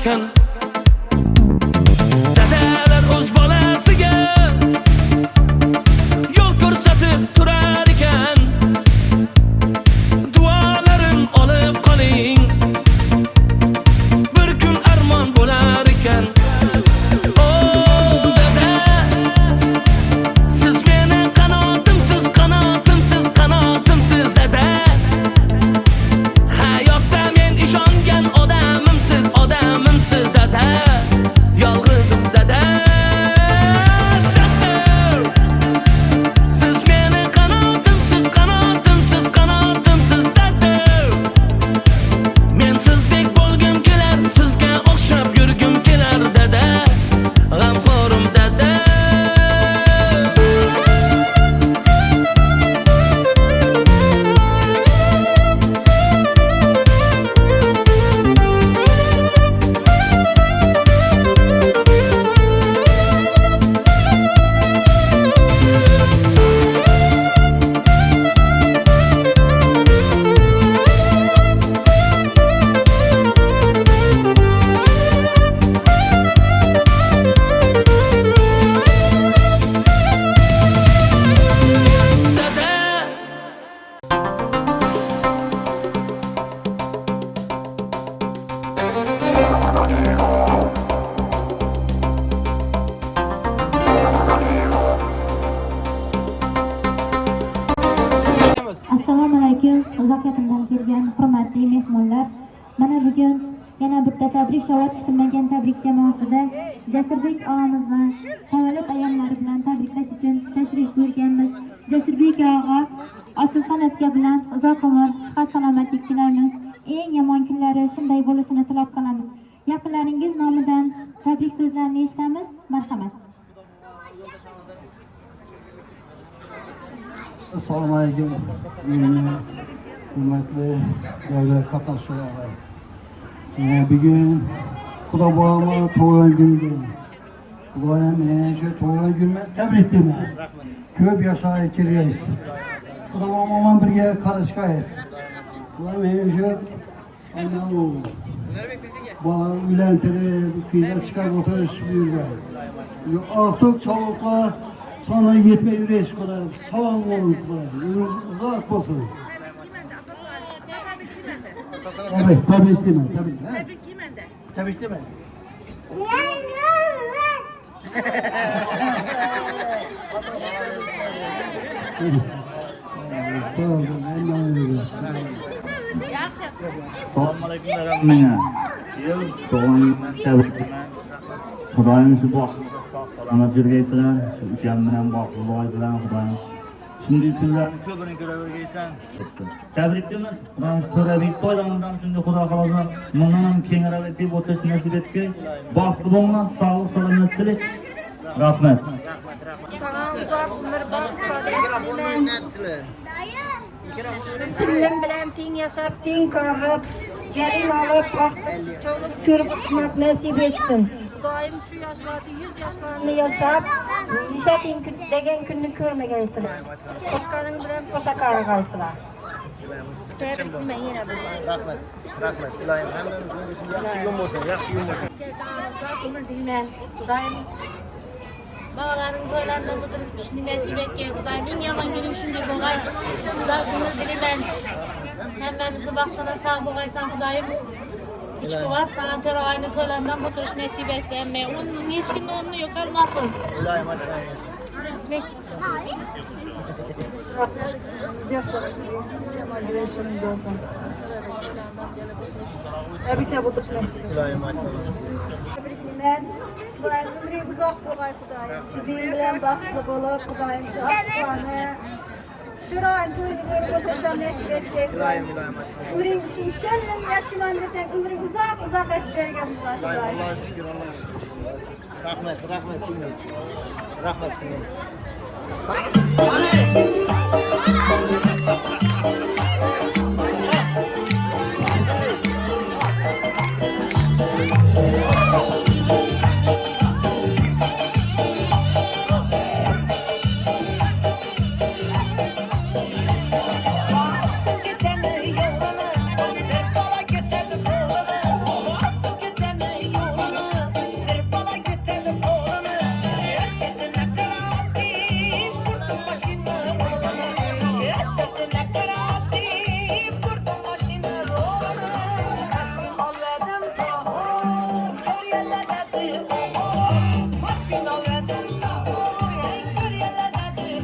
ekan. Dadalar o'z bolasiga yo'l ko'rsatib turar ekan. Duolarim olib qoling, bir kun armon bo'lar ekan. Assalomu alaykum. Uzoq yaqindan kelgan hurmatli mehmonlar. Mana bugun yana bitta tabrik, shavot kutilmagan tabrik jamoasida Jasurbek og'amizni tavallud ayyomlari bilan tabriklash uchun tashrif buyurganmiz. Jasurbek og'a Osilton aka bilan uzoq umr, sihat salomatlik tilaymiz. Eng yomon kunlari shunday bo'lishini tilab qolamiz. Yaqinlaringiz nomidan tabrik so'zlarini eshitamiz. Marhamat. Assalomu alaykum. Hurmatli davlat qatnashchilari. Bugun Xudo bolamni tug'ilgan kuniga Xudoyim meni shu tug'ilgan kunimni tabriklayman. Ko'p yashayib kelgaysiz. Xudo bolamni birga qarashgaysiz. Xudoyim meni shu bolam uylantirib, kuylar chiqarib o'tirish buyurgan. Ortiq sog'liqlar sana yetmey yüreğiz kadar sağ olun kadar uzak olsun. Tabii ki ben. Tabii ki ben. Sağ olun. Assalomu alaykum menga. Xudoyim shu boqimda sog' salomat yurgaysizlar, shu ukam bilan boqib bo'laysizlar, Xudoyim. Shunday kunlarni ko'pini ko'ravergaysan. Tabriklaymiz. Xudoyim to'rabek to'ylardan shunday Xudo xolosa bundan ham kengroq etib o'tish nasib etgan. Baxtli bo'linglar, sog'lik salomat tilik. Rahmat. Sağ uzoq umr baxt saodat tilayman. Singlim bilan teng yashab, teng ko'rib, gelin olib, çoğuluk ko'rib o'tmak nasib etsin. Doim shu yoshlarda 100 yoshlarni yashab, nishating degan kunni ko'rmagaysizlar. Qo'shqaring bilan qo'sha qarg'aysizlar. Tabriklayman yana bir bor. Rahmat. Iloyim hammamizning uchun yaxshi kun bo'lsin, yaxshi kun bo'lsin. Uzoq umr dilayman. Xudoyim bolalarning to'ylaridan o'tirib turishni nasib etgan. Xudoyim eng yomon kuning shunday bo'lg'ay. Uzoq umr dilayman. Hammamizni baxtına sağ bo'lg'aysan Xudoyim. Uch quvvat sana to'rag'ayni to'ylaridan o'tirish nasib etsin. Men o'rning hech kimni o'rni yo'qolmasin. Iloyim Tabriklab o'tirish nasib etsin. Iloyim Tabriklayman. Xudoyim umring uzoq bo'lg'ay Xudoyim. Shiding bilan baxtli bo'lib, Xudoyim shu ahvoni To'rag'ayni to'yini ko'rib o'tirishni nasib etgan. Iloyim. Umring shuncha yaxshiman desang, umring uzoq etib bergan bo'ladi. Allohga shukr, Allohga shukr. Rahmat singlim. Rahmat singlim. Geçen yolunu, bir bala getirdi kolunu. Bastım geçen Sesine karati Vurdum başını roğunu Başını alvedim Kör yerle dedi Başını alvedim Kör yerle dedi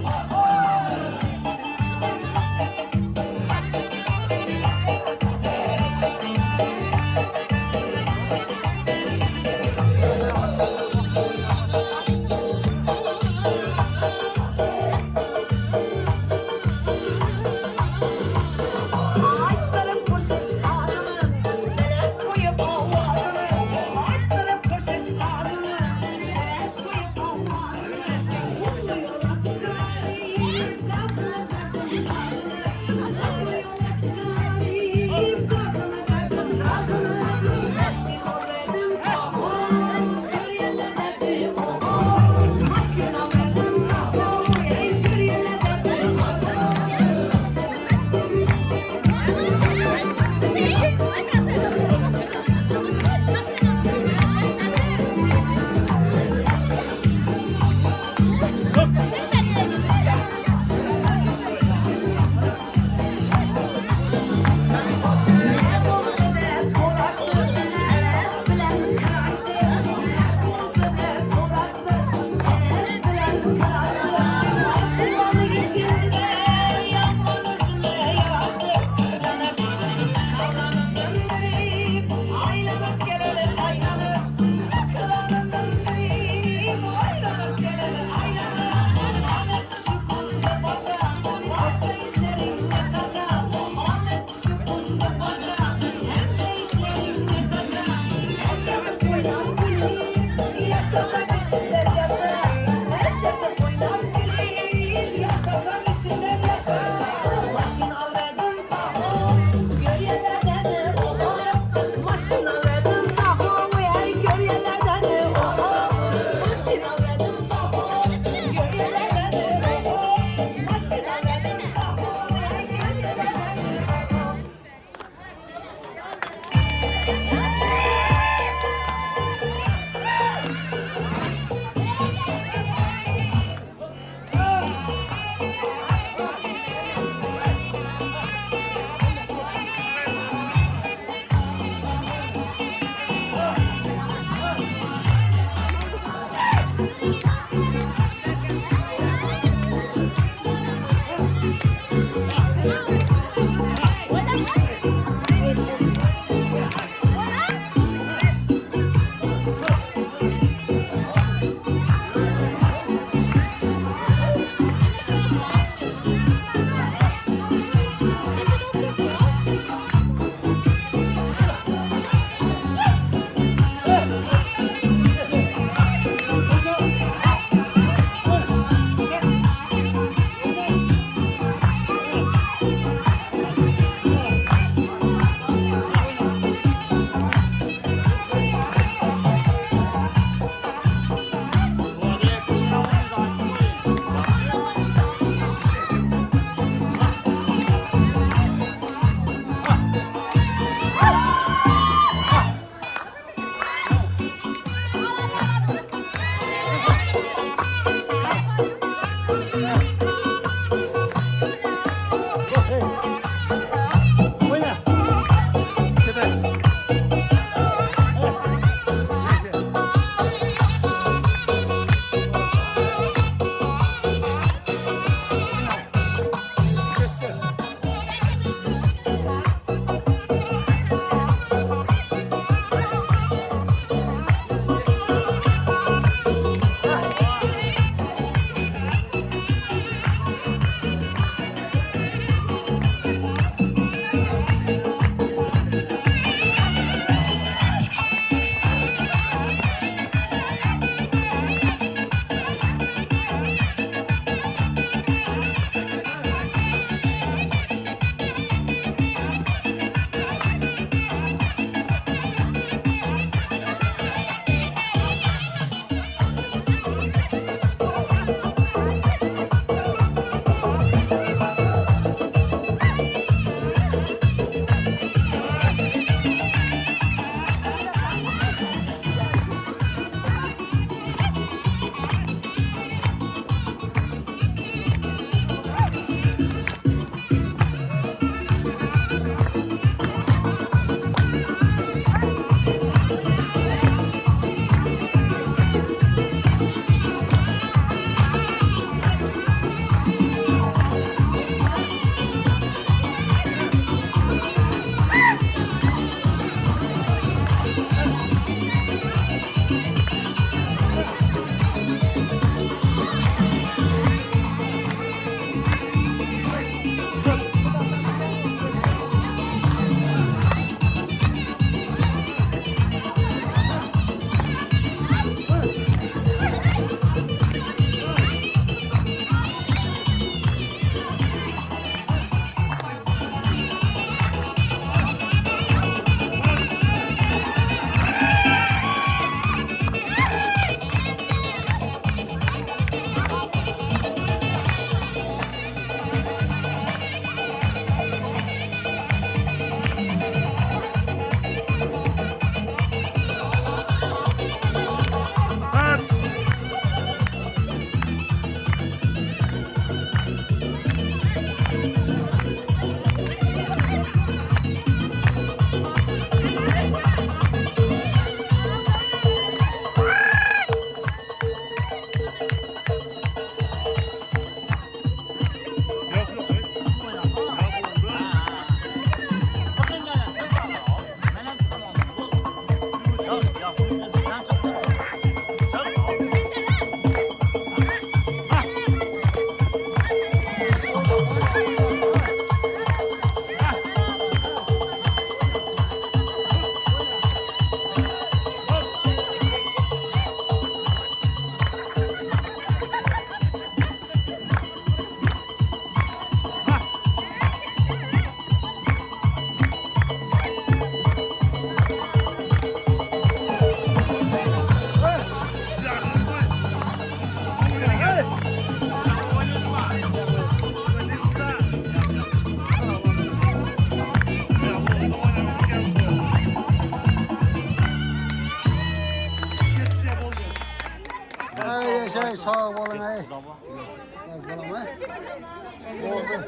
Ey sağ olun ey. Sağ olun ey. Oldu.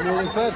Nilüfer.